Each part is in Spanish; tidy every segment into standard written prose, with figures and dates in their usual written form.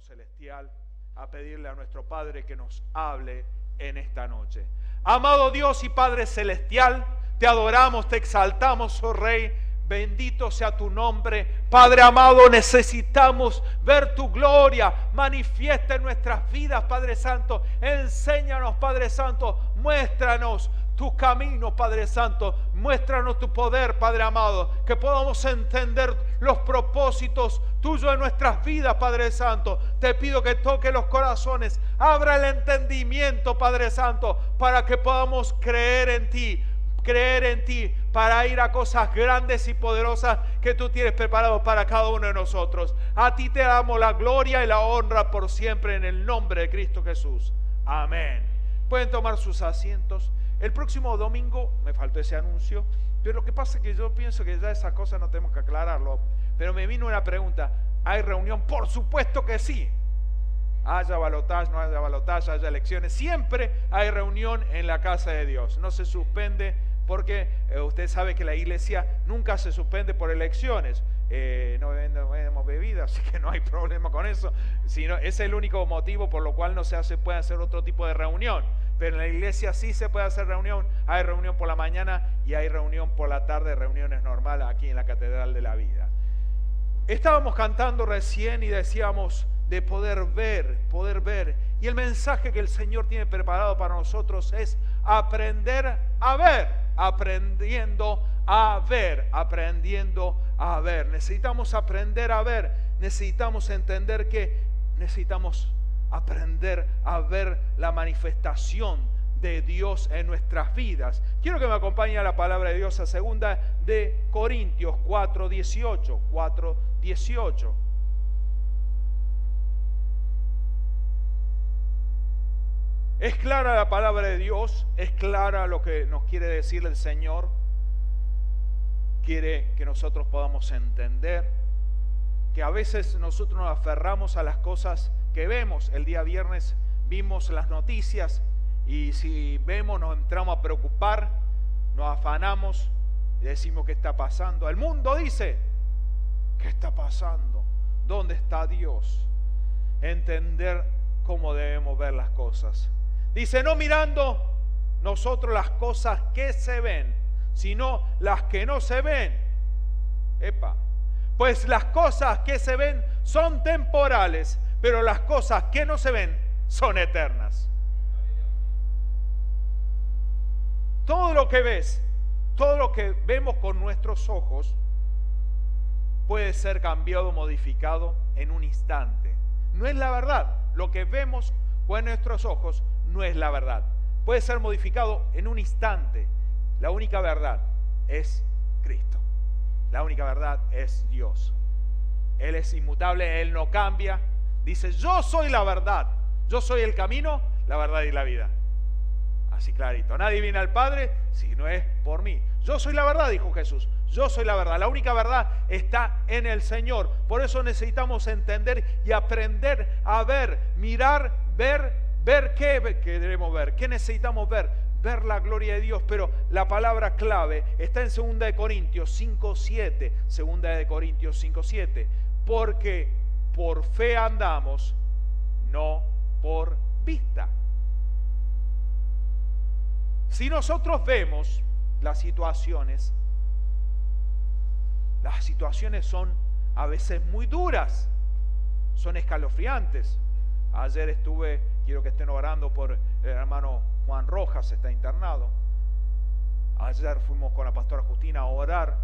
celestial, a pedirle a nuestro Padre que nos hable en esta noche. Amado Dios y Padre celestial, te adoramos, te exaltamos, oh Rey. Bendito sea tu nombre. Padre amado, necesitamos ver tu gloria manifiesta en nuestras vidas, Padre Santo. Enséñanos, Padre Santo. Muéstranos tu camino, Padre Santo. Muéstranos tu poder, Padre amado. Que podamos entender los propósitos tuyos en nuestras vidas, Padre Santo. Te pido que toque los corazones. Abra el entendimiento, Padre Santo, para que podamos creer en ti para ir a cosas grandes y poderosas que tú tienes preparados para cada uno de nosotros. A ti te damos la gloria y la honra por siempre en el nombre de Cristo Jesús. Amén. Pueden tomar sus asientos. El próximo domingo, me faltó ese anuncio, pero lo que pasa es que yo pienso que ya esas cosas no tenemos que aclararlo. Pero me vino una pregunta. ¿Hay reunión? Por supuesto que sí. Haya balotaje, no haya balotaje, haya elecciones, siempre hay reunión en la casa de Dios. No se suspende porque usted sabe que la iglesia nunca se suspende por elecciones. No vendemos bebidas, así que no hay problema con eso. Sino, ese es el único motivo por lo cual no se puede hacer otro tipo de reunión. Pero en la iglesia sí se puede hacer reunión. Hay reunión por la mañana y hay reunión por la tarde, reuniones normales aquí en la Catedral de la Vida. Estábamos cantando recién y decíamos de poder ver. Y el mensaje que el Señor tiene preparado para nosotros es aprender a ver, aprendiendo a ver. Necesitamos aprender a ver, necesitamos entender que necesitamos aprender a ver la manifestación de Dios en nuestras vidas. Quiero que me acompañe a la palabra de Dios a 2 de Corintios 4:18. Es clara la palabra de Dios, es clara lo que nos quiere decir el Señor. Quiere que nosotros podamos entender que a veces nosotros nos aferramos a las cosas que vemos. El día viernes vimos las noticias y si vemos nos entramos a preocupar, nos afanamos y decimos ¿qué está pasando? El mundo dice ¿qué está pasando? ¿Dónde está Dios? Entender cómo debemos ver las cosas. Dice, no mirando nosotros las cosas que se ven, sino las que no se ven. Pues las cosas que se ven son temporales, pero las cosas que no se ven son eternas. Todo lo que ves, todo lo que vemos con nuestros ojos puede ser cambiado o modificado en un instante. No es la verdad. Lo que vemos con nuestros ojos no es la verdad. Puede ser modificado en un instante. La única verdad es Cristo. La única verdad es Dios. Él es inmutable, Él no cambia. Dice, yo soy la verdad. Yo soy el camino, la verdad y la vida. Así clarito. Nadie viene al Padre si no es por mí. Yo soy la verdad, dijo Jesús. Yo soy la verdad. La única verdad está en el Señor. Por eso necesitamos entender y aprender a ver, mirar, ver qué debemos ver, qué necesitamos ver la gloria de Dios. Pero la palabra clave está en 2 de Corintios 5:7. 2 de Corintios 5:7. Porque por fe andamos, no por vista. Si nosotros vemos las situaciones son a veces muy duras, son escalofriantes. Ayer quiero que estén orando por el hermano Juan Rojas, está internado. Ayer fuimos con la pastora Justina a orar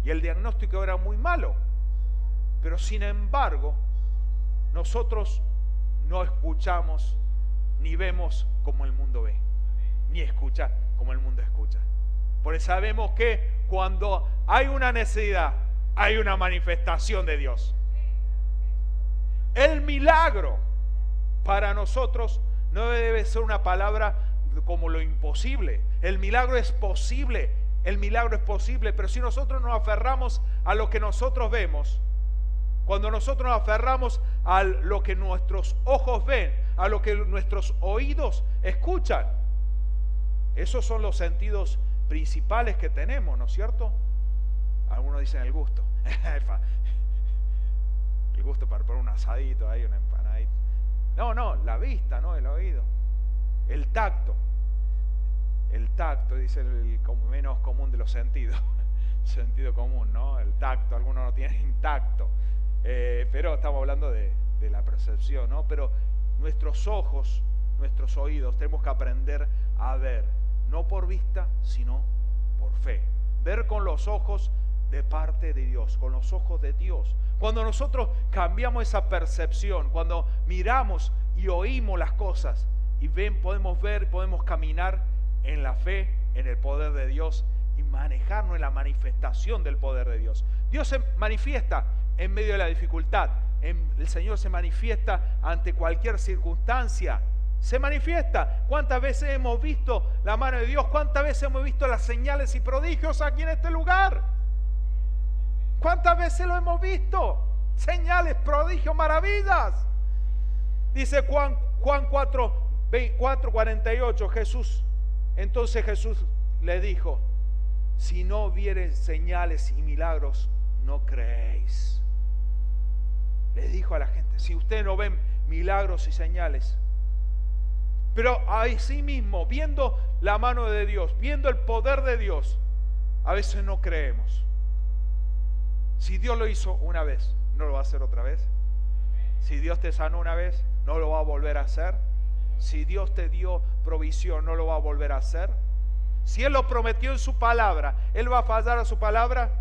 y el diagnóstico era muy malo. Pero sin embargo, nosotros no escuchamos ni vemos como el mundo ve, ni escucha como el mundo escucha. Porque sabemos que cuando hay una necesidad, hay una manifestación de Dios. El milagro para nosotros no debe ser una palabra como lo imposible. El milagro es posible, pero si nosotros nos aferramos a lo que nosotros vemos, cuando nosotros nos aferramos a lo que nuestros ojos ven, a lo que nuestros oídos escuchan, esos son los sentidos principales que tenemos, ¿no es cierto? Algunos dicen el gusto. el gusto para poner un asadito ahí, una empanadita. No, la vista, no el oído. El tacto. El tacto, dice el menos común de los sentidos. Sentido común, ¿no? El tacto, algunos no tienen tacto. Pero estamos hablando de la percepción, ¿no? Pero nuestros ojos, nuestros oídos, tenemos que aprender a ver, no por vista, sino por fe. Ver con los ojos de parte de Dios, con los ojos de Dios. Cuando nosotros cambiamos esa percepción, cuando miramos y oímos las cosas y podemos ver, podemos caminar en la fe, en el poder de Dios y manejarnos en la manifestación del poder de Dios. Dios se manifiesta en medio de la dificultad. El Señor se manifiesta ante cualquier circunstancia. Se manifiesta. ¿Cuántas veces hemos visto la mano de Dios? ¿Cuántas veces hemos visto las señales y prodigios aquí en este lugar? ¿Cuántas veces lo hemos visto? Señales, prodigios, maravillas. Dice Juan 4:48, entonces Jesús le dijo: si no vieres señales y milagros, no creéis. Le dijo a la gente: si ustedes no ven milagros y señales. Pero así mismo, viendo la mano de Dios, viendo el poder de Dios, a veces no creemos. Si Dios lo hizo una vez, ¿no lo va a hacer otra vez? Si Dios te sanó una vez, ¿no lo va a volver a hacer? Si Dios te dio provisión, ¿no lo va a volver a hacer? Si Él lo prometió en su palabra, ¿Él va a fallar a su palabra?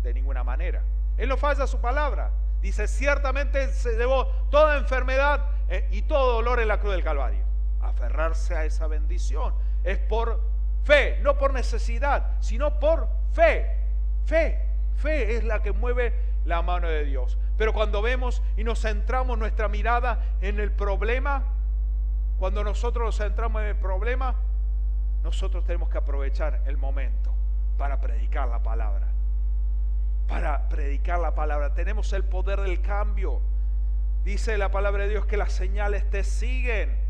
De ninguna manera. Él no falla a su palabra. Dice: ciertamente se llevó toda enfermedad y todo dolor en la cruz del Calvario. Aferrarse a esa bendición es por fe, no por necesidad, sino por fe. Fe es la que mueve la mano de Dios. Pero cuando vemos y nos centramos nuestra mirada en el problema, cuando nosotros nos centramos en el problema, nosotros tenemos que aprovechar el momento para predicar la palabra. Para predicar la palabra. Tenemos el poder del cambio. Dice la palabra de Dios que las señales te siguen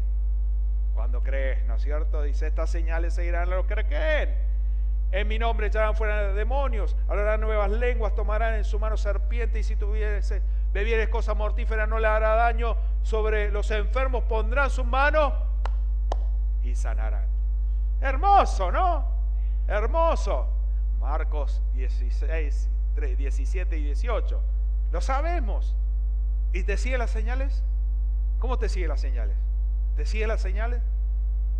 cuando crees, ¿no es cierto? Dice: estas señales seguirán a los que creen. En mi nombre echarán fuera demonios, hablarán nuevas lenguas, tomarán en su mano serpiente, y si bebieres cosa mortífera no le hará daño. Sobre los enfermos pondrán sus manos y sanarán. Hermoso, ¿no? Hermoso. Marcos 16, 17 y 18. Lo sabemos. ¿Y te siguen las señales? ¿Cómo te siguen las señales? ¿Te siguen las señales?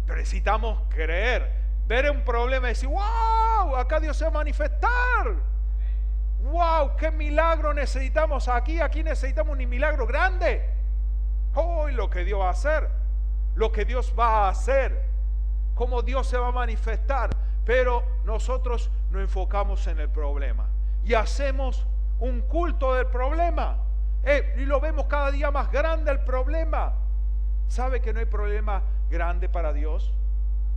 Pero necesitamos creer. Ver un problema y decir: ¡wow! Acá Dios se va a manifestar. ¡Wow! ¡Qué milagro necesitamos aquí! Aquí necesitamos un milagro grande. ¡Oh! Lo que Dios va a hacer. Lo que Dios va a hacer. Cómo Dios se va a manifestar. Pero nosotros nos enfocamos en el problema. Y hacemos un culto del problema. Y lo vemos cada día más grande el problema. ¿Sabe que no hay problema grande para Dios?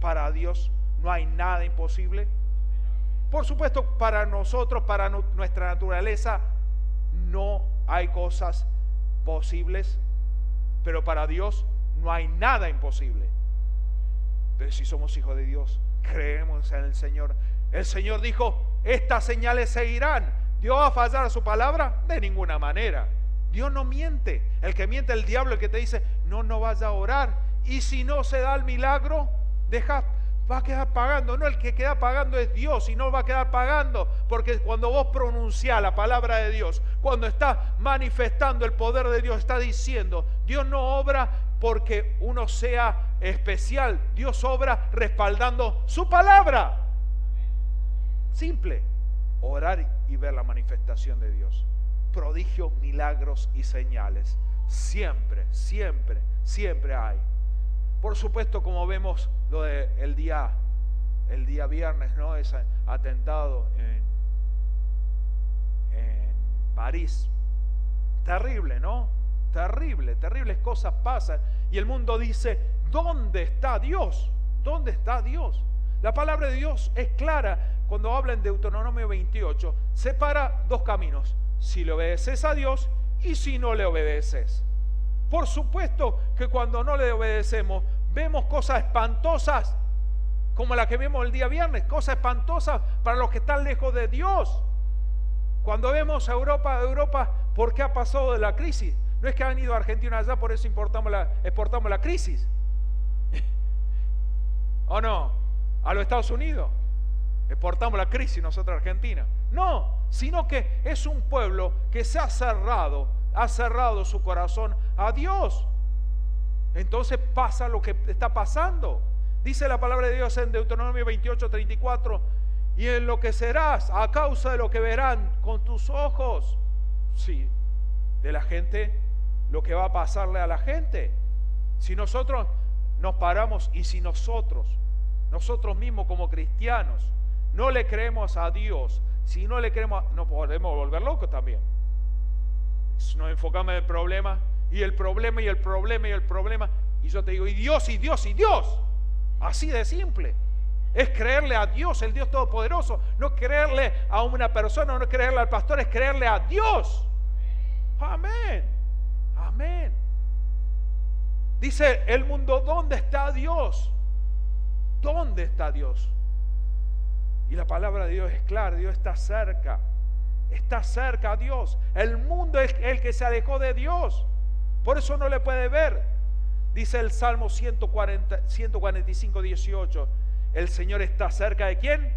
Para Dios no hay nada imposible. Por supuesto, para nosotros, para nuestra naturaleza, no hay cosas posibles, pero para Dios no hay nada imposible. Pero si somos hijos de Dios, creemos en el Señor. El Señor dijo: estas señales seguirán. ¿Dios va a fallar a su palabra? De ninguna manera. Dios no miente. El que miente es el diablo, el que te dice: no vaya a orar. Y si no se da el milagro, va a quedar pagando. No, el que queda pagando es Dios, y no va a quedar pagando, porque cuando vos pronunciás la palabra de Dios, cuando está manifestando el poder de Dios, está diciendo: Dios no obra porque uno sea especial, Dios obra respaldando su palabra. Simple. Orar y ver la manifestación de Dios. Prodigios, milagros y señales. Siempre, siempre, siempre hay. Por supuesto, como vemos lo del día viernes, ¿no? Ese atentado en París. Terrible, ¿no? Terrible, terribles cosas pasan. Y el mundo dice: ¿dónde está Dios? ¿Dónde está Dios? La palabra de Dios es clara cuando habla en Deuteronomio 28. Separa dos caminos: si le obedeces a Dios y si no le obedeces. Por supuesto que cuando no le obedecemos, vemos cosas espantosas, como la que vemos el día viernes, cosas espantosas para los que están lejos de Dios. Cuando vemos a Europa ¿por qué ha pasado de la crisis? No es que han ido a Argentina allá, por eso exportamos la crisis. ¿O no? A los Estados Unidos exportamos la crisis nosotros a Argentina. No, sino que es un pueblo que se ha cerrado su corazón a Dios. Entonces pasa lo que está pasando. Dice la palabra de Dios en Deuteronomio 28:34: y enloquecerás a causa de lo que verán con tus ojos. Sí, de la gente, lo que va a pasarle a la gente. Si nosotros nos paramos y si nosotros mismos como cristianos no le creemos a Dios, si no le creemos, nos podemos volver locos también. Nos enfocamos en el problema y el problema y el problema y el problema, y yo te digo, y Dios, y Dios, y Dios. Así de simple. Es creerle a Dios, el Dios Todopoderoso. No creerle a una persona, no creerle al pastor, es creerle a Dios. Amén. Amén. Dice el mundo, ¿dónde está Dios? ¿Dónde está Dios? Y la palabra de Dios es clara, Dios está cerca. Está cerca a Dios. El mundo es el que se alejó de Dios. Por eso no le puede ver. Dice el Salmo 145:18. El Señor está cerca de ¿quién?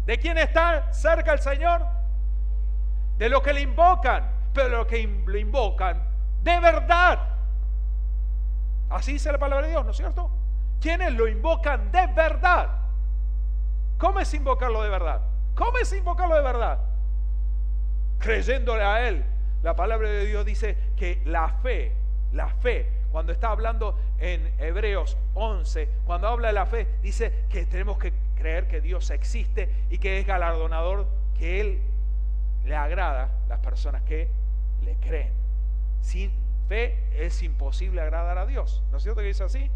¿De quién está cerca el Señor? De los que le invocan. Pero los que le invocan de verdad. Así dice la palabra de Dios, ¿no es cierto? ¿Quiénes lo invocan de verdad? ¿Cómo es invocarlo de verdad? ¿Cómo es invocarlo de verdad? Creyéndole a Él. La palabra de Dios dice que la fe, cuando está hablando en Hebreos 11, cuando habla de la fe, dice que tenemos que creer que Dios existe y que es galardonador, que Él le agrada a las personas que le creen. Sin fe es imposible agradar a Dios, ¿no es cierto que dice así?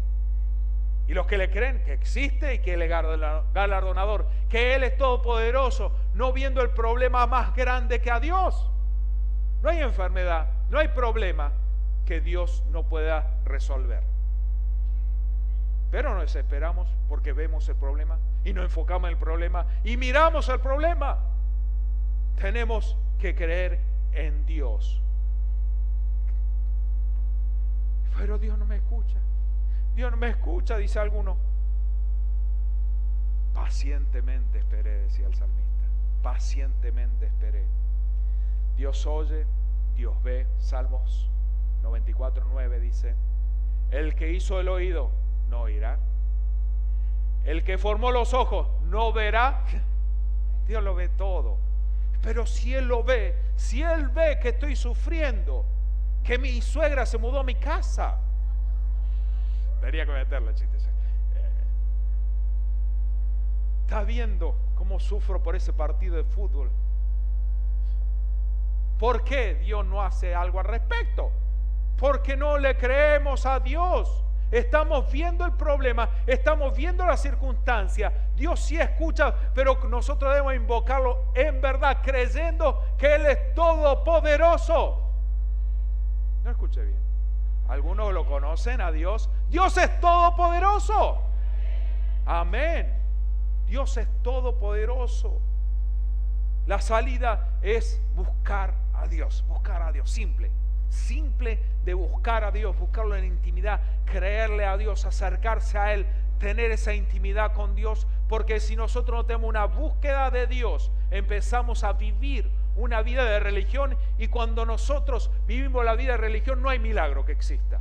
Y los que le creen que existe y que Él es galardonador, que Él es todopoderoso, no viendo el problema más grande que a Dios. No hay enfermedad, no hay problema que Dios no pueda resolver. Pero nos desesperamos porque vemos el problema y nos enfocamos en el problema y miramos el problema. Tenemos que creer en Dios. Pero Dios no me escucha. Dios no me escucha, dice alguno. Pacientemente esperé, decía el salmista. Pacientemente esperé. Dios oye, Dios ve. Salmos 94:9 dice: el que hizo el oído no oirá, el que formó los ojos no verá. Dios lo ve todo. Pero si Él lo ve, si Él ve que estoy sufriendo, que mi suegra se mudó a mi casa, tenía que meterle chistes. Está viendo cómo sufro por ese partido de fútbol. ¿Por qué Dios no hace algo al respecto? Porque no le creemos a Dios. Estamos viendo el problema, estamos viendo la circunstancia. Dios sí escucha, pero nosotros debemos invocarlo en verdad, creyendo que Él es todopoderoso. No escuché bien. Algunos lo conocen a Dios. Dios es todopoderoso. Amén. Dios es todopoderoso. La salida es buscar a Dios, simple de buscar a Dios, buscarlo en intimidad, creerle a Dios, acercarse a Él, tener esa intimidad con Dios, porque si nosotros no tenemos una búsqueda de Dios, empezamos a vivir una vida de religión, y cuando nosotros vivimos la vida de religión no hay milagro que exista.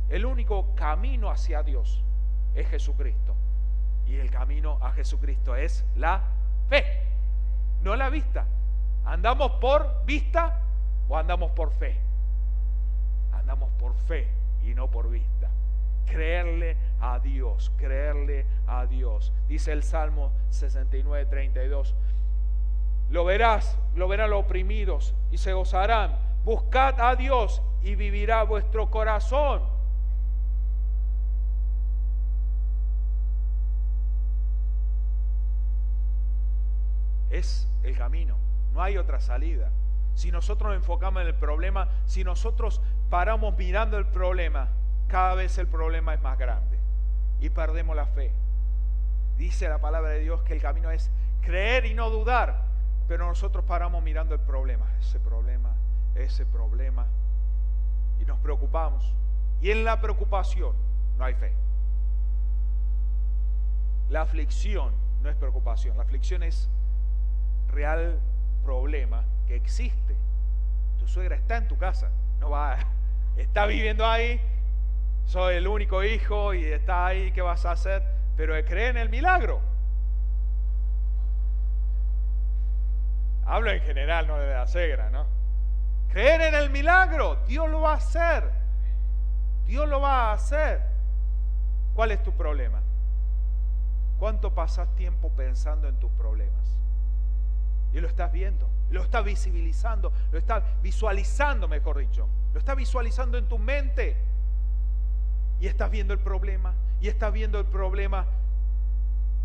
El único camino hacia Dios es Jesucristo, y el camino a Jesucristo es la fe, no la vista. ¿Andamos por vista o andamos por fe? Andamos por fe y no por vista. Creerle a Dios, creerle a Dios. Dice el Salmo 69:32: lo verán los oprimidos y se gozarán. Buscad a Dios y vivirá vuestro corazón. Es el camino. No hay otra salida. Si nosotros nos enfocamos en el problema, si nosotros paramos mirando el problema, cada vez el problema es más grande y perdemos la fe. Dice la palabra de Dios que el camino es creer y no dudar. Pero nosotros paramos mirando el problema, ese problema, y nos preocupamos. Y en la preocupación no hay fe. La aflicción no es preocupación, la aflicción es real problema que existe. Tu suegra está en tu casa, no va, está viviendo ahí, soy el único hijo y está ahí, ¿qué vas a hacer? Pero cree en el milagro. Hablo en general, no de la suegra, ¿no? Creer en el milagro, Dios lo va a hacer. Dios lo va a hacer. ¿Cuál es tu problema? ¿Cuánto pasas tiempo pensando en tus problemas? Y lo estás viendo, lo estás visibilizando, lo estás visualizando, mejor dicho. Lo estás visualizando en tu mente. Y estás viendo el problema, y estás viendo el problema.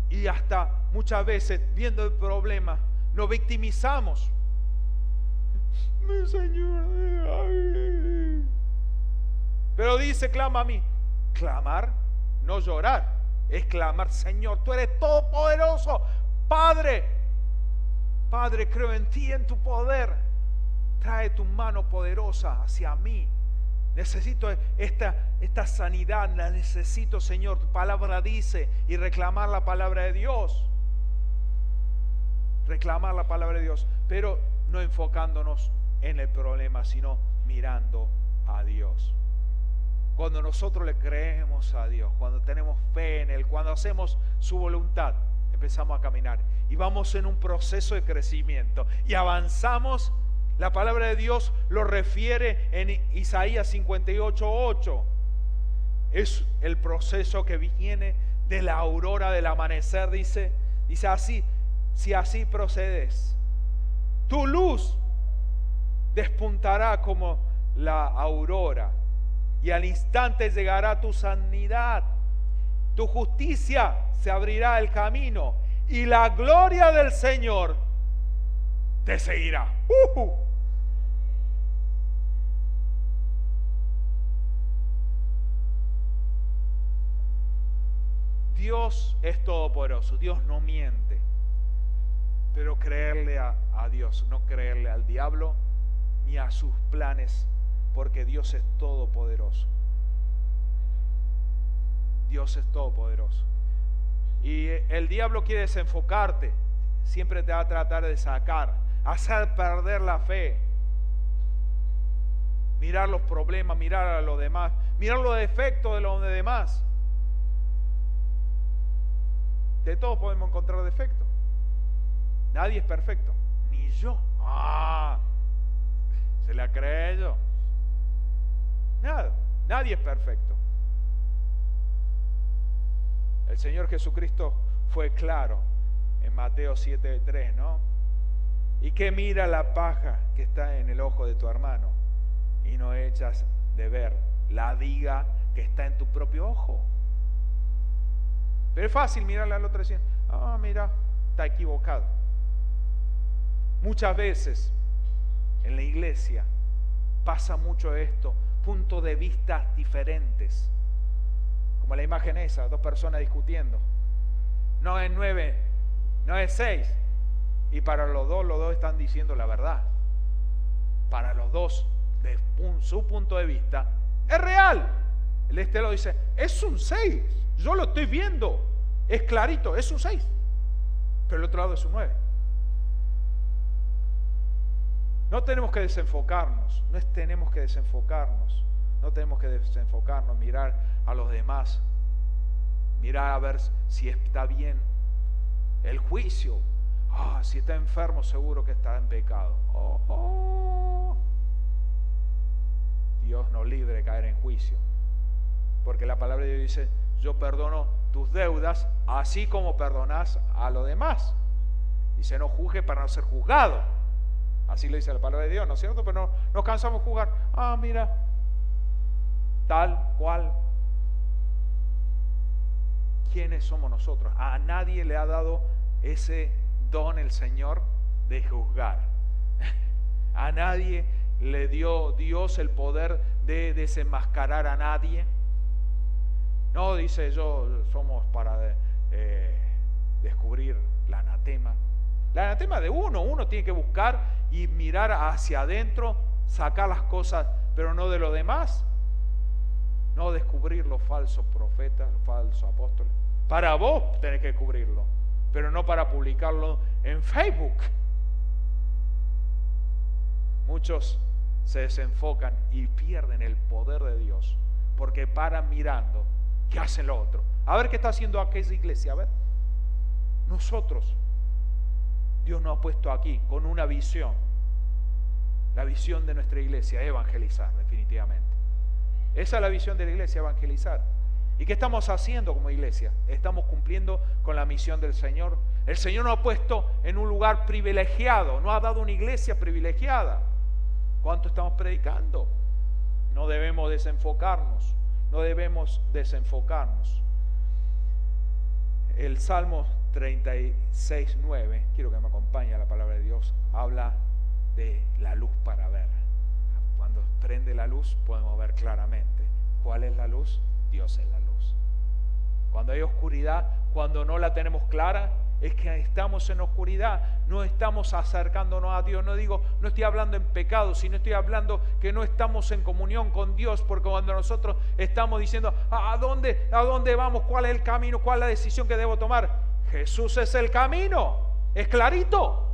Y hasta muchas veces, viendo el problema, nos victimizamos. Mi Señor. Pero dice, clama a mí. Clamar, no llorar. Es clamar, Señor, tú eres todopoderoso. Padre, creo en ti, en tu poder. Trae tu mano poderosa hacia mí. Necesito esta sanidad, la necesito, Señor. Tu palabra dice, y reclamar la palabra de Dios. Reclamar la palabra de Dios, pero no enfocándonos en el problema, sino mirando a Dios. Cuando nosotros le creemos a Dios, cuando tenemos fe en Él, cuando hacemos su voluntad, empezamos a caminar y vamos en un proceso de crecimiento y avanzamos. La palabra de Dios lo refiere en Isaías 58:8. Es el proceso que viene de la aurora del amanecer, dice así: si así procedes, tu luz despuntará como la aurora, y al instante llegará tu sanidad. Tu justicia se abrirá el camino, y la gloria del Señor te seguirá. Dios es todopoderoso, Dios no miente. Pero creerle a Dios, no creerle al diablo ni a sus planes, porque Dios es todopoderoso. Dios es todopoderoso. Y el diablo quiere desenfocarte, siempre te va a tratar de sacar, hacer perder la fe. Mirar los problemas, mirar a los demás, mirar los defectos de los demás. De todos podemos encontrar defectos. Nadie es perfecto, ni yo. ¿Se la cree yo? Nada, nadie es perfecto. El Señor Jesucristo fue claro en Mateo 7:3, ¿no? ¿Y qué mira la paja que está en el ojo de tu hermano y no echas de ver la viga que está en tu propio ojo? Pero es fácil mirarle al otro y decir, mira, está equivocado. Muchas veces en la iglesia pasa mucho esto, puntos de vista diferentes. Como la imagen esa, dos personas discutiendo. No es 9, no es 6. Y para los dos están diciendo la verdad. Para los dos, de su punto de vista, es real. El lo dice, es un 6. Yo lo estoy viendo. Es clarito, es un 6. Pero el otro lado es un 9. No tenemos que desenfocarnos, no tenemos que desenfocarnos, mirar a los demás, mirar a ver si está bien. El juicio, si está enfermo seguro que está en pecado. Dios nos libre de caer en juicio, porque la palabra de Dios dice, yo perdono tus deudas así como perdonas a los demás. Dice, no juzgue para no ser juzgado. Así lo dice la palabra de Dios, ¿no es cierto? Pero no nos cansamos de juzgar. Mira, tal cual. ¿Quiénes somos nosotros? A nadie le ha dado ese don el Señor de juzgar. A nadie le dio Dios el poder de desenmascarar a nadie. No, dice somos para descubrir el anatema. El anatema de uno tiene que buscar y mirar hacia adentro, sacar las cosas, pero no de lo demás. No descubrir los falsos profetas, los falsos apóstoles. Para vos tenés que cubrirlo, pero no para publicarlo en Facebook. Muchos se desenfocan y pierden el poder de Dios porque paran mirando qué hace el otro. A ver qué está haciendo aquella iglesia, a ver. Nosotros, Dios nos ha puesto aquí con una visión. La visión de nuestra iglesia, evangelizar, definitivamente. Esa es la visión de la iglesia, evangelizar. ¿Y qué estamos haciendo como iglesia? Estamos cumpliendo con la misión del Señor. El Señor nos ha puesto en un lugar privilegiado, nos ha dado una iglesia privilegiada. ¿Cuánto estamos predicando? No debemos desenfocarnos, no debemos desenfocarnos. El Salmo 36:9, quiero que me acompañe a la palabra de Dios, habla de la luz para ver. Cuando prende la luz podemos ver claramente. ¿Cuál es la luz? Dios es la luz. Cuando hay oscuridad, cuando no la tenemos clara, es que estamos en oscuridad, no estamos acercándonos a Dios. No estoy hablando en pecado, sino estoy hablando que no estamos en comunión con Dios, porque cuando nosotros estamos diciendo ¿a dónde vamos? ¿Cuál es el camino? ¿Cuál es la decisión que debo tomar? Jesús es el camino, es clarito.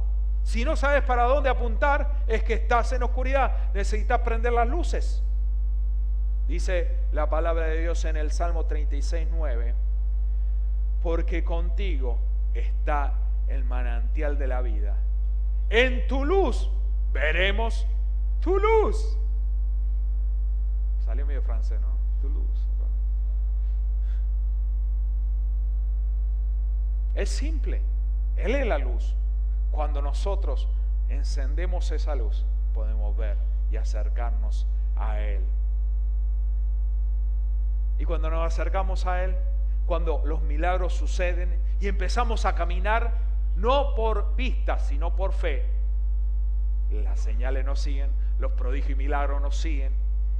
Si no sabes para dónde apuntar, es que estás en oscuridad, necesitas prender las luces. Dice la palabra de Dios en el Salmo 36:9, porque contigo está el manantial de la vida. En tu luz veremos tu luz. Salió medio francés, ¿no? Tu luz. Es simple. Él es la luz. Cuando nosotros encendemos esa luz, podemos ver y acercarnos a Él. Y cuando nos acercamos a Él, cuando los milagros suceden y empezamos a caminar, no por vista, sino por fe, las señales nos siguen, los prodigios y milagros nos siguen,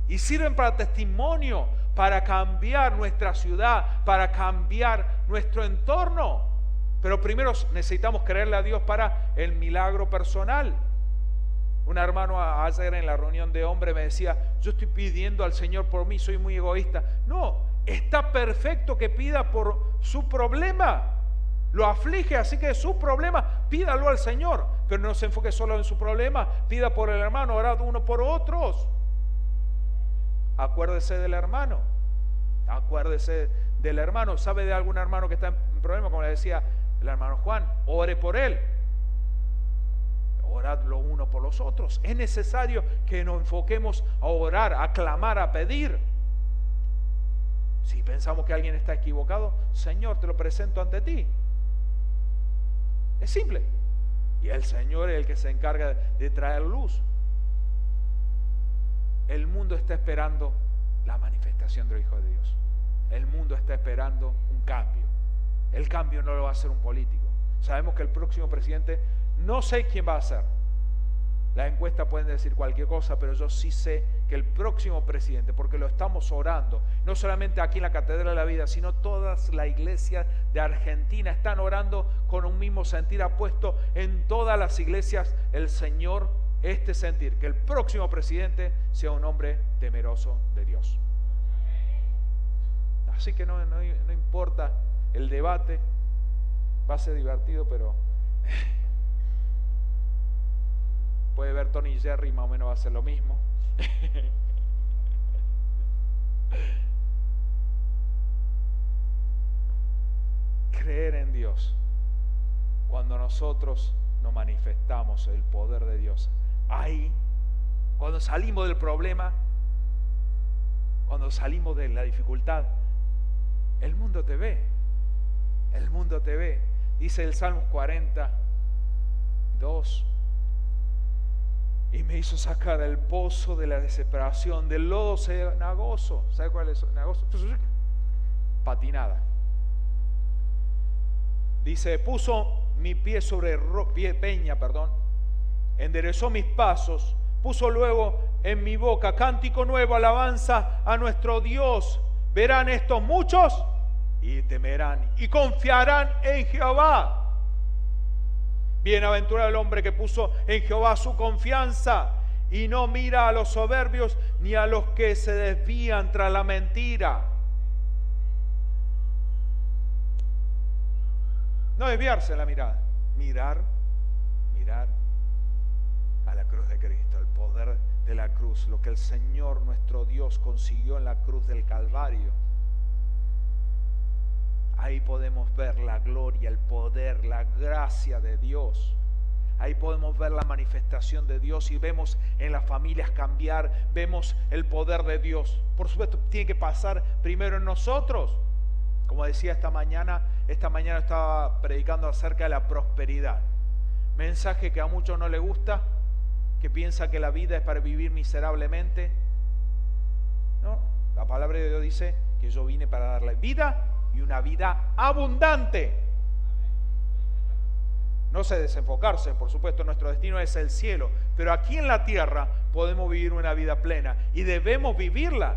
y sirven para testimonio, para cambiar nuestra ciudad, para cambiar nuestro entorno. Pero primero necesitamos creerle a Dios para el milagro personal. Un hermano ayer en la reunión de hombres me decía, yo estoy pidiendo al Señor por mí, soy muy egoísta. No, está perfecto que pida por su problema. Lo aflige, así que su problema, pídalo al Señor. Pero no se enfoque solo en su problema, pida por el hermano, orad uno por otros. Acuérdese del hermano. Acuérdese del hermano. ¿Sabe de algún hermano que está en problema? Como le decía el hermano Juan, ore por él. Orad los unos por los otros. Es necesario que nos enfoquemos a orar, a clamar, a pedir. Si pensamos que alguien está equivocado, Señor, te lo presento ante ti. Es simple. Y el Señor es el que se encarga de traer luz. El mundo está esperando la manifestación del Hijo de Dios. El mundo está esperando un cambio. El cambio no lo va a hacer un político. Sabemos que el próximo presidente, no sé quién va a ser. Las encuestas pueden decir cualquier cosa, pero yo sí sé que el próximo presidente, porque lo estamos orando, no solamente aquí en la Catedral de la Vida, sino todas las iglesias de Argentina están orando con un mismo sentir. Ha puesto en todas las iglesias el Señor este sentir, que el próximo presidente sea un hombre temeroso de Dios. Así que no importa el debate, va a ser divertido, pero puede ver Tony y Jerry, más o menos va a ser lo mismo. Creer en Dios. Cuando nosotros nos manifestamos el poder de Dios, ahí, cuando salimos del problema, cuando salimos de la dificultad, el mundo te ve. El mundo te ve. Dice el Salmo 42: y me hizo sacar del pozo de la desesperación, del lodo cenagoso. ¿Sabe cuál es cenagoso? Patinada. Dice, puso mi pie sobre peña, enderezó mis pasos, puso luego en mi boca cántico nuevo, alabanza a nuestro Dios. Verán estos muchos y temerán y confiarán en Jehová. Bienaventurado el hombre que puso en Jehová su confianza y no mira a los soberbios ni a los que se desvían tras la mentira. No desviarse la mirada, mirar a la cruz de Cristo, el poder de la cruz, lo que el Señor nuestro Dios consiguió en la cruz del Calvario. Ahí podemos ver la gloria, el poder, la gracia de Dios. Ahí podemos ver la manifestación de Dios y vemos en las familias cambiar, vemos el poder de Dios. Por supuesto, tiene que pasar primero en nosotros. Como decía esta mañana estaba predicando acerca de la prosperidad. Mensaje que a muchos no les gusta, que piensa que la vida es para vivir miserablemente. No, la palabra de Dios dice que yo vine para darle vida y una vida abundante. No sé desenfocarse, por supuesto, nuestro destino es el cielo, pero aquí en la tierra podemos vivir una vida plena y debemos vivirla.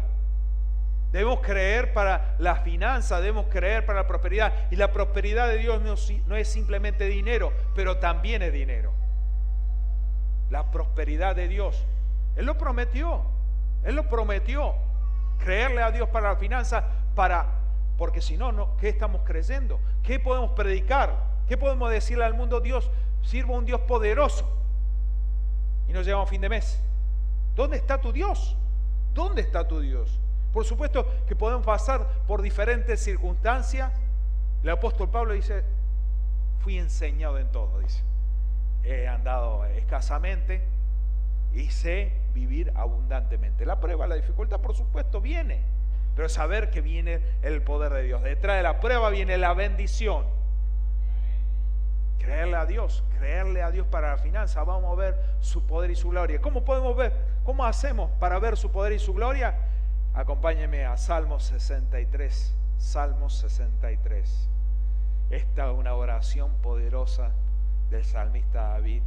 Debemos creer para la finanza, debemos creer para la prosperidad, y la prosperidad de Dios no es simplemente dinero, pero también es dinero. La prosperidad de Dios, Él lo prometió, creerle a Dios para la finanza, porque si no, ¿qué estamos creyendo? ¿Qué podemos predicar? ¿Qué podemos decirle al mundo? Dios, sirvo a un Dios poderoso. Y nos llegamos a fin de mes. ¿Dónde está tu Dios? ¿Dónde está tu Dios? Por supuesto que podemos pasar por diferentes circunstancias. El apóstol Pablo dice, fui enseñado en todo, dice. He andado escasamente y sé vivir abundantemente. La prueba, la dificultad, por supuesto, viene. Pero saber que viene el poder de Dios. Detrás de la prueba viene la bendición. Creerle a Dios para la finanza. Vamos a ver su poder y su gloria. ¿Cómo podemos ver? ¿Cómo hacemos para ver su poder y su gloria? Acompáñenme a Salmos 63. Salmos 63. Esta es una oración poderosa del salmista David.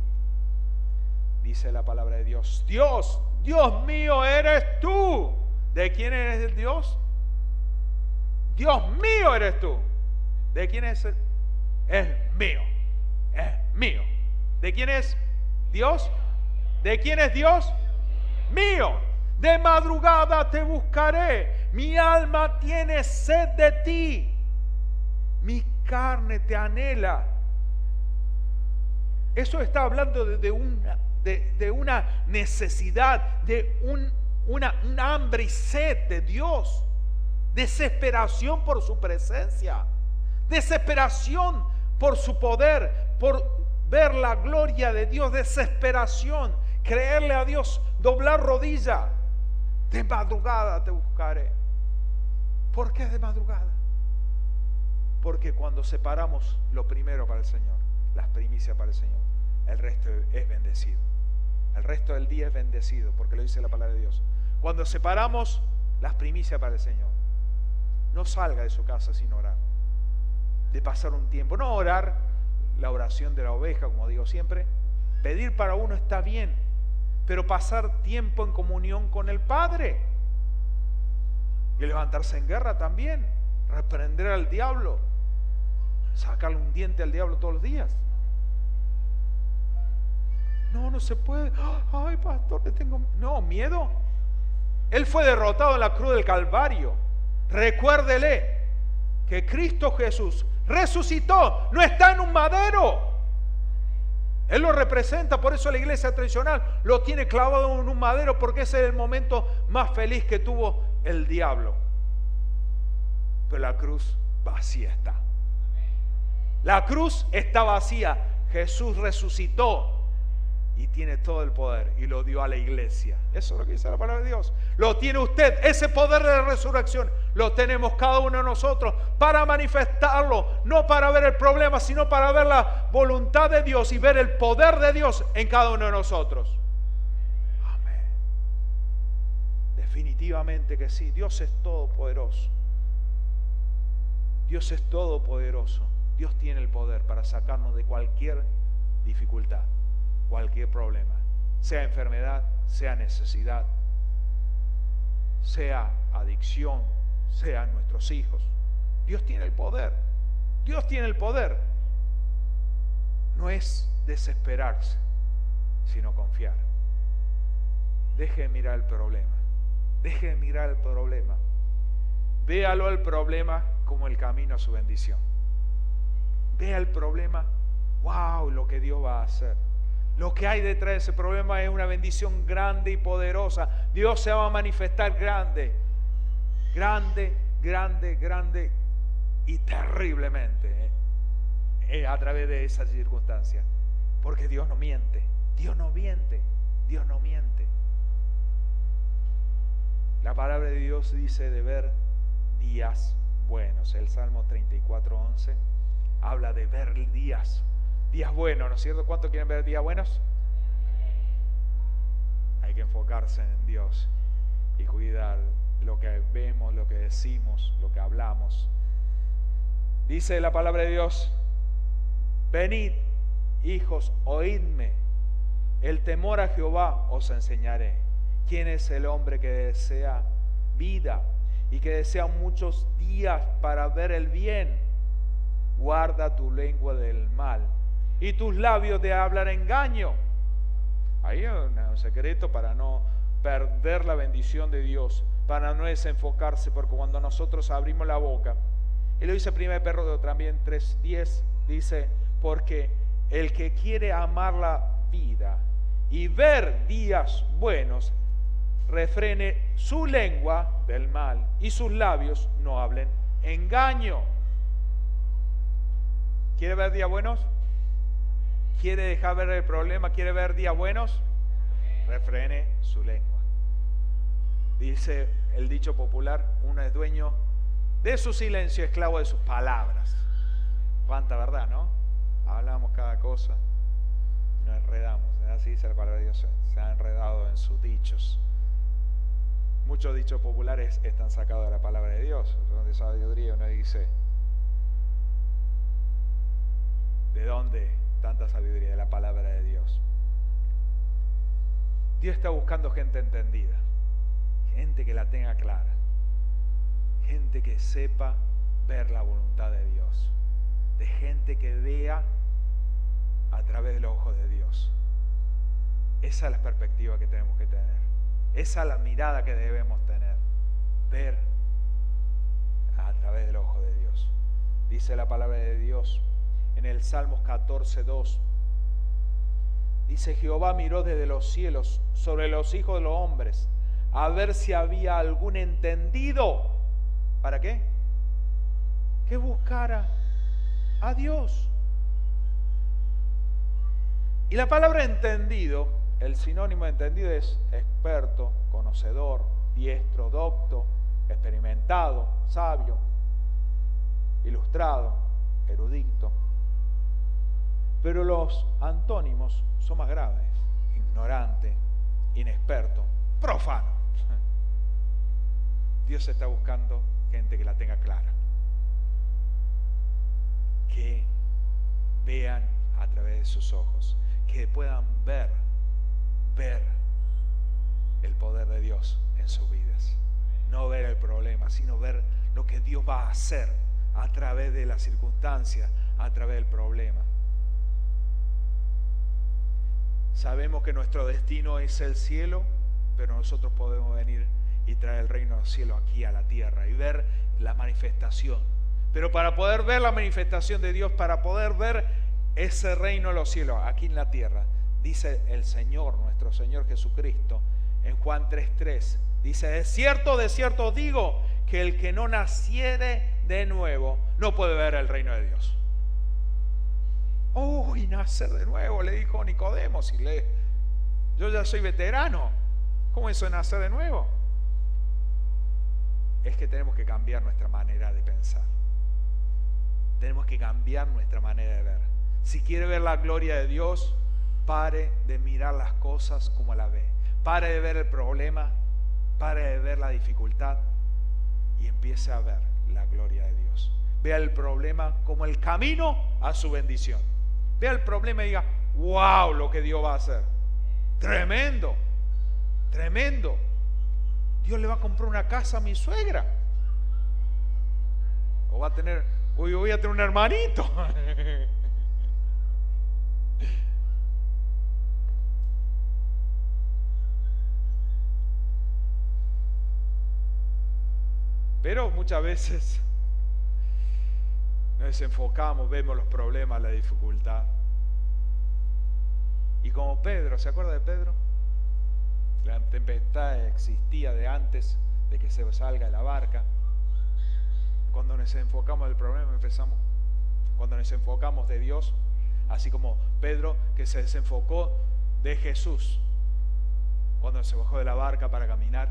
Dice la palabra de Dios: Dios, Dios mío eres tú. ¿De quién eres el Dios? Dios mío eres tú. ¿De quién es? Es mío. Es mío. ¿De quién es Dios? ¿De quién es Dios? Mío. De madrugada te buscaré. Mi alma tiene sed de ti. Mi carne te anhela. Eso está hablando de una necesidad, de una hambre y sed de Dios. Desesperación por su presencia. Desesperación por su poder, por ver la gloria de Dios. Desesperación, creerle a Dios, doblar rodilla. De madrugada te buscaré. ¿Por qué de madrugada? Porque cuando separamos lo primero para el Señor, las primicias para el Señor, el resto es bendecido. El resto del día es bendecido, porque lo dice la palabra de Dios. Cuando separamos las primicias para el Señor, no salga de su casa sin orar. De pasar un tiempo, no orar la oración de la oveja, como digo siempre. Pedir para uno está bien, pero pasar tiempo en comunión con el Padre. Y levantarse en guerra también. Reprender al diablo. Sacarle un diente al diablo todos los días. No se puede. Ay, pastor, le tengo... No, miedo. Él fue derrotado en la cruz del Calvario. Recuérdele que Cristo Jesús resucitó, no está en un madero. Él lo representa, por eso la iglesia tradicional lo tiene clavado en un madero, porque ese es el momento más feliz que tuvo el diablo. Pero la cruz vacía está. La cruz está vacía. Jesús resucitó y tiene todo el poder y lo dio a la iglesia. Eso es lo que dice la palabra de Dios. Lo tiene usted, ese poder de la resurrección lo tenemos cada uno de nosotros para manifestarlo, no para ver el problema, sino para ver la voluntad de Dios y ver el poder de Dios en cada uno de nosotros. Amén. Definitivamente que sí. Dios es todopoderoso. Dios es todopoderoso. Dios tiene el poder para sacarnos de cualquier dificultad, cualquier problema, sea enfermedad, sea necesidad, sea adicción, sean nuestros hijos. Dios tiene el poder. Dios tiene el poder. No es desesperarse, sino confiar. Deje de mirar el problema. Deje de mirar el problema. Véalo el problema como el camino a su bendición. Vea el problema, wow, lo que Dios va a hacer. Lo que hay detrás de ese problema es una bendición grande y poderosa. Dios se va a manifestar grande, grande, grande, grande y terriblemente a través de esa circunstancia. Porque Dios no miente, Dios no miente, Dios no miente. La palabra de Dios dice de ver días buenos. El Salmo 34:11 habla de ver días buenos, ¿no es cierto? ¿Cuántos quieren ver días buenos? Hay que enfocarse en Dios y cuidar lo que vemos, lo que decimos, lo que hablamos. Dice la palabra de Dios: venid, hijos, oídme, el temor a Jehová os enseñaré. ¿Quién es el hombre que desea vida y que desea muchos días para ver el bien? Guarda tu lengua del mal y tus labios de hablar engaño. Ahí hay un secreto para no perder la bendición de Dios, para no desenfocarse, porque cuando nosotros abrimos la boca, y lo dice 1 Pedro también 3:10, dice: porque el que quiere amar la vida y ver días buenos, refrene su lengua del mal y sus labios no hablen engaño. ¿Quiere ver días buenos? ¿Quiere dejar ver el problema? ¿Quiere ver días buenos? Refrene su lengua. Dice el dicho popular: uno es dueño de su silencio, esclavo de sus palabras. Cuánta verdad, ¿no? Hablamos cada cosa, nos enredamos. Así dice la palabra de Dios, se ha enredado en sus dichos. Muchos dichos populares están sacados de la palabra de Dios. De sabiduría uno dice: ¿de dónde tanta sabiduría? De la palabra de Dios. Dios está buscando gente entendida, gente que la tenga clara, gente que sepa ver la voluntad de Dios, de gente que vea a través de los ojos de Dios. Esa es la perspectiva que tenemos que tener. Esa es la mirada que debemos tener. Ver a través del ojo de Dios. Dice la palabra de Dios en el Salmos 14:2. Dice: Jehová miró desde los cielos sobre los hijos de los hombres a ver si había algún entendido. ¿Para qué? Que buscara a Dios. Y la palabra entendido, el sinónimo de entendido es experto, conocedor, diestro, docto, experimentado, sabio, ilustrado, erudito. Pero los antónimos son más graves: ignorante, inexperto, profano. Dios está buscando gente que la tenga clara, que vean a través de sus ojos, que puedan ver el poder de Dios en sus vidas. No ver el problema, sino ver lo que Dios va a hacer a través de las circunstancias, a través del problema. Sabemos que nuestro destino es el cielo, pero nosotros podemos venir y traer el reino del cielo aquí a la tierra y ver la manifestación. Pero para poder ver la manifestación de Dios, para poder ver ese reino de los cielos aquí en la tierra, dice el Señor, nuestro Señor Jesucristo, en Juan 3:3, dice: de cierto os digo, que el que no naciere de nuevo no puede ver el reino de Dios. Uy, nacer de nuevo, le dijo Nicodemo. Yo ya soy veterano. ¿Cómo eso de nacer de nuevo? Es que tenemos que cambiar nuestra manera de pensar. Tenemos que cambiar nuestra manera de ver. Si quiere ver la gloria de Dios, pare de mirar las cosas como la ve. Pare de ver el problema, pare de ver la dificultad y empiece a ver la gloria de Dios. Vea el problema como el camino a su bendición. Vea el problema y diga: wow, lo que Dios va a hacer. Tremendo, tremendo. Dios le va a comprar una casa a mi suegra. O va a tener, voy a tener un hermanito. Pero muchas veces nos desenfocamos, vemos los problemas, la dificultad. Y como Pedro, ¿se acuerda de Pedro? La tempestad existía de antes de que se salga de la barca. Cuando nos enfocamos del problema, cuando nos enfocamos de Dios, así como Pedro que se desenfocó de Jesús, cuando se bajó de la barca para caminar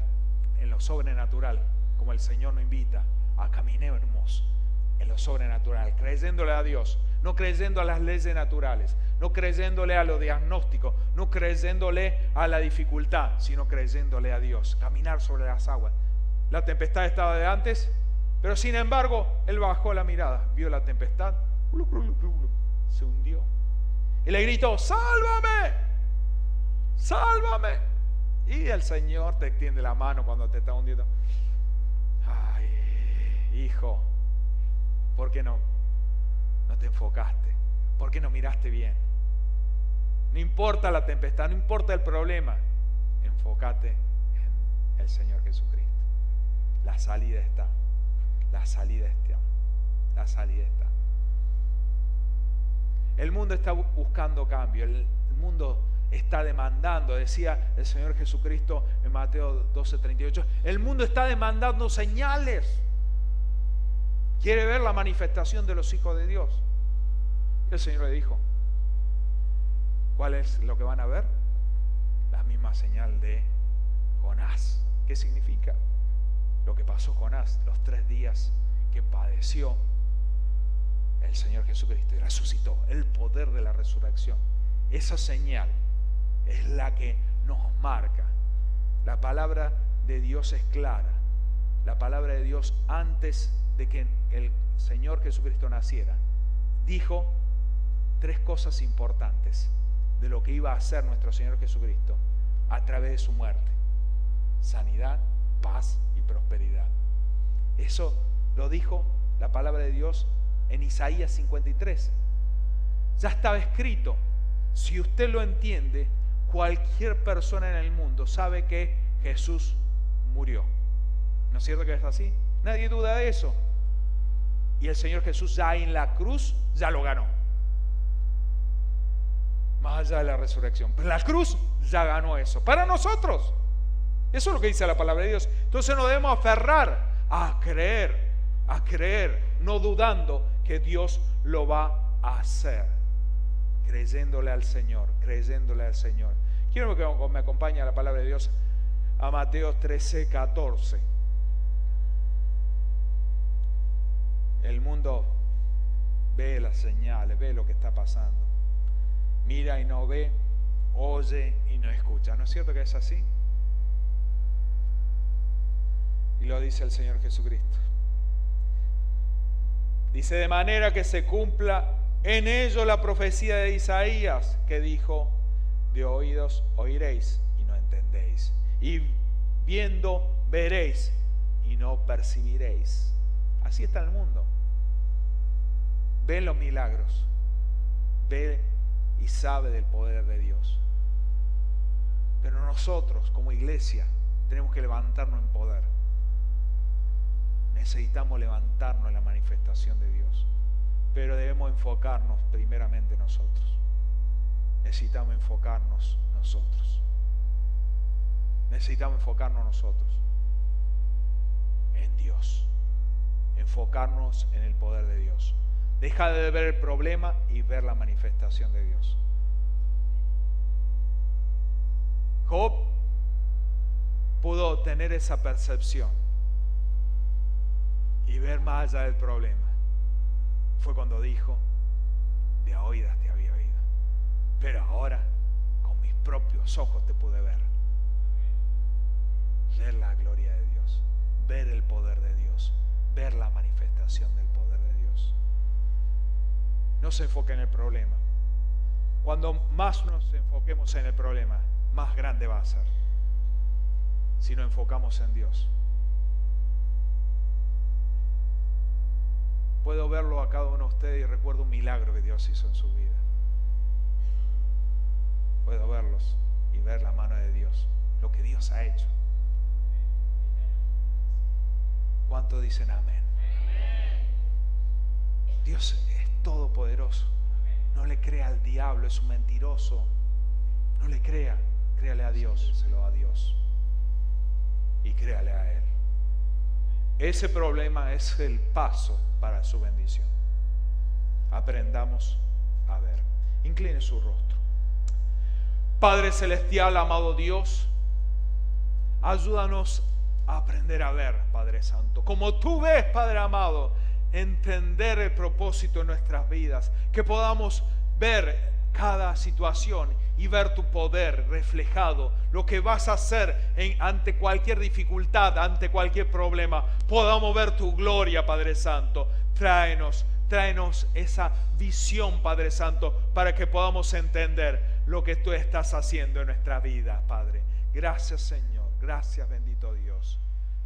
en lo sobrenatural, como el Señor nos invita a caminemos en lo sobrenatural, creyéndole a Dios, no creyendo a las leyes naturales, no creyéndole a lo diagnóstico, no creyéndole a la dificultad, sino creyéndole a Dios, caminar sobre las aguas. La tempestad estaba de antes, pero sin embargo, él bajó la mirada, vio la tempestad, se hundió. Y le gritó, ¡sálvame! ¡Sálvame! Y el Señor te extiende la mano cuando te está hundiendo. Ay, hijo, ¿por qué no te enfocaste? ¿Por qué no miraste bien? No importa la tempestad, no importa el problema, enfócate en el Señor Jesucristo. La salida está. La salida está. La salida está. El mundo está buscando cambio. El mundo está demandando, decía el Señor Jesucristo en Mateo 12:38. El mundo está demandando señales. Quiere ver la manifestación de los hijos de Dios. Y el Señor le dijo, ¿cuál es lo que van a ver? La misma señal de Jonás. ¿Qué significa? Lo que pasó Jonás, los 3 días que padeció el Señor Jesucristo y resucitó, el poder de la resurrección. Esa señal es la que nos marca. La palabra de Dios es clara. La palabra de Dios, antes de que el Señor Jesucristo naciera, dijo 3 cosas importantes de lo que iba a hacer nuestro Señor Jesucristo a través de su muerte: sanidad, paz y prosperidad. Eso lo dijo la palabra de Dios en Isaías 53. Ya estaba escrito. Si usted lo entiende, cualquier persona en el mundo sabe que Jesús murió. ¿No es cierto que es así? Nadie duda de eso. Y el Señor Jesús ya en la cruz ya lo ganó. Más allá de la resurrección. Pero la cruz ya ganó eso. Para nosotros. Eso es lo que dice la palabra de Dios. Entonces nos debemos aferrar a creer, no dudando que Dios lo va a hacer. Creyéndole al Señor, creyéndole al Señor. Quiero que me acompañe a la palabra de Dios a Mateo 13:14. El mundo ve las señales, ve lo que está pasando. Mira y no ve, oye y no escucha. ¿No es cierto que es así? Y lo dice el Señor Jesucristo. Dice, de manera que se cumpla en ello la profecía de Isaías, que dijo, de oídos oiréis y no entendéis, y viendo veréis y no percibiréis. Así está el mundo. Ve los milagros, ve y sabe del poder de Dios. Pero nosotros como iglesia tenemos que levantarnos en poder. Necesitamos levantarnos en la manifestación de Dios, pero debemos enfocarnos primeramente nosotros. Necesitamos enfocarnos nosotros. Necesitamos enfocarnos nosotros en Dios, enfocarnos en el poder de Dios. Deja de ver el problema y ver la manifestación de Dios. Job pudo tener esa percepción y ver más allá del problema. Fue cuando dijo, de a oídas te había oído, pero ahora con mis propios ojos te pude ver. Ver la gloria de Dios, ver el poder de Dios, ver la manifestación del poder de Dios. No se enfoque en el problema. Cuando más nos enfoquemos en el problema, más grande va a ser. Si nos enfocamos en Dios. Puedo verlo a cada uno de ustedes y recuerdo un milagro que Dios hizo en su vida. Puedo verlos y ver la mano de Dios, lo que Dios ha hecho. ¿Cuántos dicen amén? Dios es todopoderoso. No le crea al diablo, es un mentiroso. No le crea, créale a Dios, díselo a Dios. Y créale a Él. Ese problema es el paso para su bendición. Aprendamos a ver. Incline su rostro. Padre celestial, amado Dios, ayúdanos a aprender a ver, Padre Santo. Como tú ves, Padre amado, entender el propósito de nuestras vidas. Que podamos ver cada situación y ver tu poder reflejado, lo que vas a hacer ante cualquier dificultad, ante cualquier problema. Podamos ver tu gloria, Padre Santo. Tráenos esa visión, Padre Santo, para que podamos entender lo que tú estás haciendo en nuestra vida, Padre. Gracias, Señor. Gracias, bendito Dios.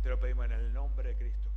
Te lo pedimos en el nombre de Cristo.